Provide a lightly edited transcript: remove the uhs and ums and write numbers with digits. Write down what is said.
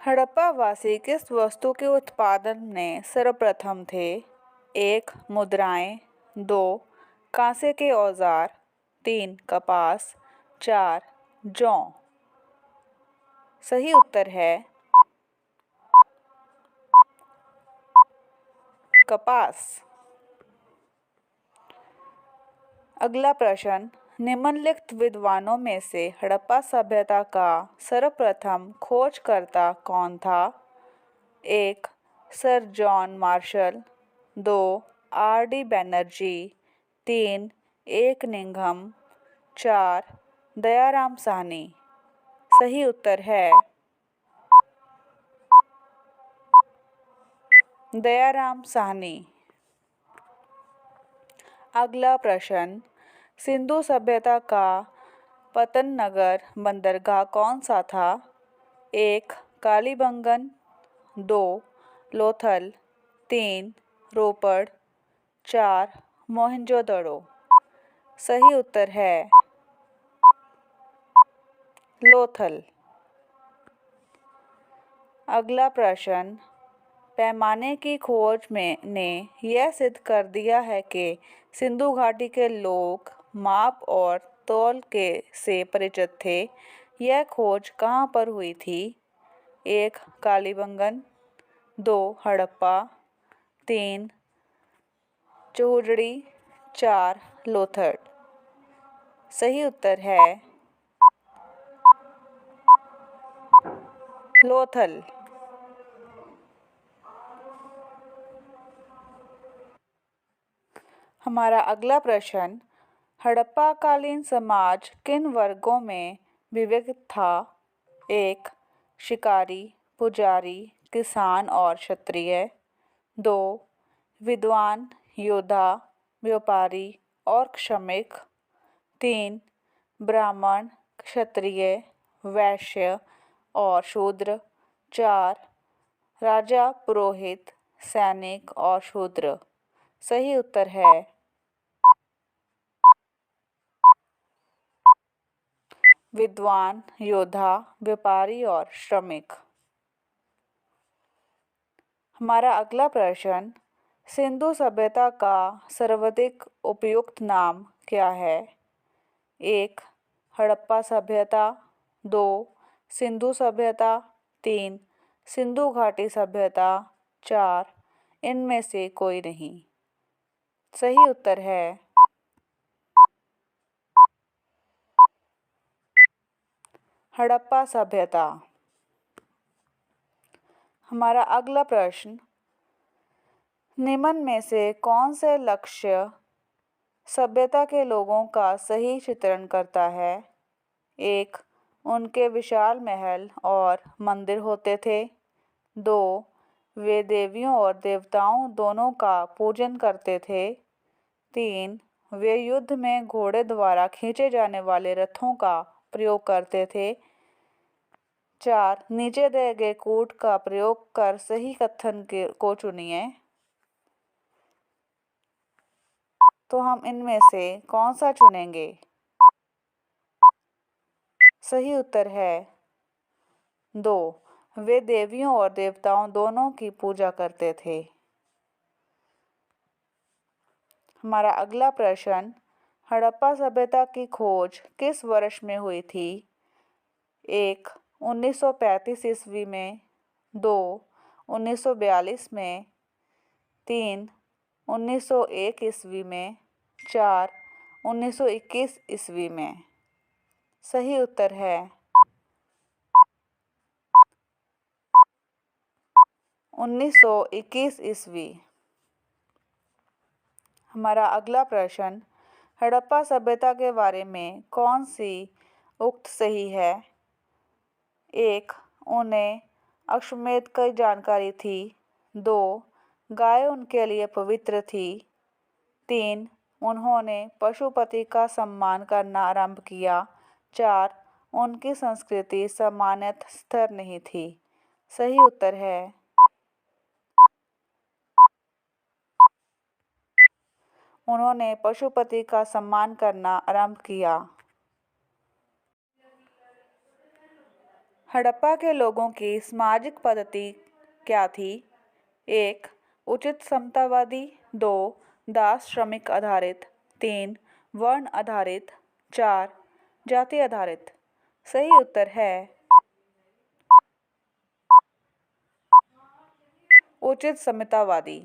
हड़प्पा वासी किस वस्तु के उत्पादन में सर्वप्रथम थे? 1. मुद्राएं, 2. कांसे के औजार, 3. कपास, 4. जौ। सही उत्तर है कपास। अगला प्रश्न, निम्नलिखित विद्वानों में से हड़प्पा सभ्यता का सर्वप्रथम खोजकर्ता कौन था? 1. Sir John Marshall, 2. RD. Banerjee, 3. एकनिंघम, 4. Dayaram Sahni. सही उत्तर है दयाराम साहनी। अगला प्रश्न, सिंधु सभ्यता का पतन नगर बंदरगाह कौन सा था? 1. कालीबंगन, 2. लोथल, 3. रोपड़, 4. मोहनजोदड़ो। सही उत्तर है लोथल। अगला प्रश्न, पैमाने की खोज ने यह सिद्ध कर दिया है कि सिंधु घाटी के लोग माप और तौल से परिचित थे। यह खोज कहाँ पर हुई थी? 1. कालीबंगन, 2. हड़प्पा, 3. चौहड़री, 4. लोथल। सही उत्तर है लोथल। हमारा अगला प्रश्न, हड़प्पा कालीन समाज किन वर्गों में विभक्त था? 1. शिकारी, पुजारी, किसान और क्षत्रिय, 2. विद्वान, योद्धा, व्यापारी और श्रमिक, 3. ब्राह्मण, क्षत्रिय, वैश्य और शूद्र, 4. राजा, पुरोहित, सैनिक और शूद्र। सही उत्तर है विद्वान, योद्धा, व्यापारी और श्रमिक। हमारा अगला प्रश्न, सिंधु सभ्यता का सर्वाधिक उपयुक्त नाम क्या है? 1. हड़प्पा सभ्यता, 2. सिंधु सभ्यता, 3. सिंधु घाटी सभ्यता, 4. इनमें से कोई नहीं। सही उत्तर है हड़प्पा सभ्यता। हमारा अगला प्रश्न, निम्न में से कौन से लक्ष्य सभ्यता के लोगों का सही चित्रण करता है? 1. उनके विशाल महल और मंदिर होते थे, 2. वे देवियों और देवताओं दोनों का पूजन करते थे, 3. वे युद्ध में घोड़े द्वारा खींचे जाने वाले रथों का प्रयोग करते थे, 4. नीचे दिए गए कूट का प्रयोग कर सही कथन को चुनिए। तो हम इनमें से कौन सा चुनेंगे? सही उत्तर है 2. वे देवियों और देवताओं दोनों की पूजा करते थे। हमारा अगला प्रश्न, हड़प्पा सभ्यता की खोज किस वर्ष में हुई थी? 1. 1935 ईस्वी में, 2. 1942 में, 3. 1901 ईस्वी में, 4. 1921 ईस्वी में। सही उत्तर है 1921 ईस्वी। हमारा अगला प्रश्न, हड़प्पा सभ्यता के बारे में कौन सी उक्त सही है? 1. उन्हें अश्वमेध की जानकारी थी, 2. गाय उनके लिए पवित्र थी, 3. उन्होंने पशुपति का सम्मान करना आरंभ किया, 4. उनकी संस्कृति सामान्यतः स्थिर नहीं थी। सही उत्तर है उन्होंने पशुपति का सम्मान करना आरंभ किया। हड़प्पा के लोगों की सामाजिक पद्धति क्या थी? 1. उचित समतावादी। 2. दास श्रमिक आधारित। 3. वर्ण आधारित। 4. जाति आधारित। सही उत्तर है उचित समतावादी।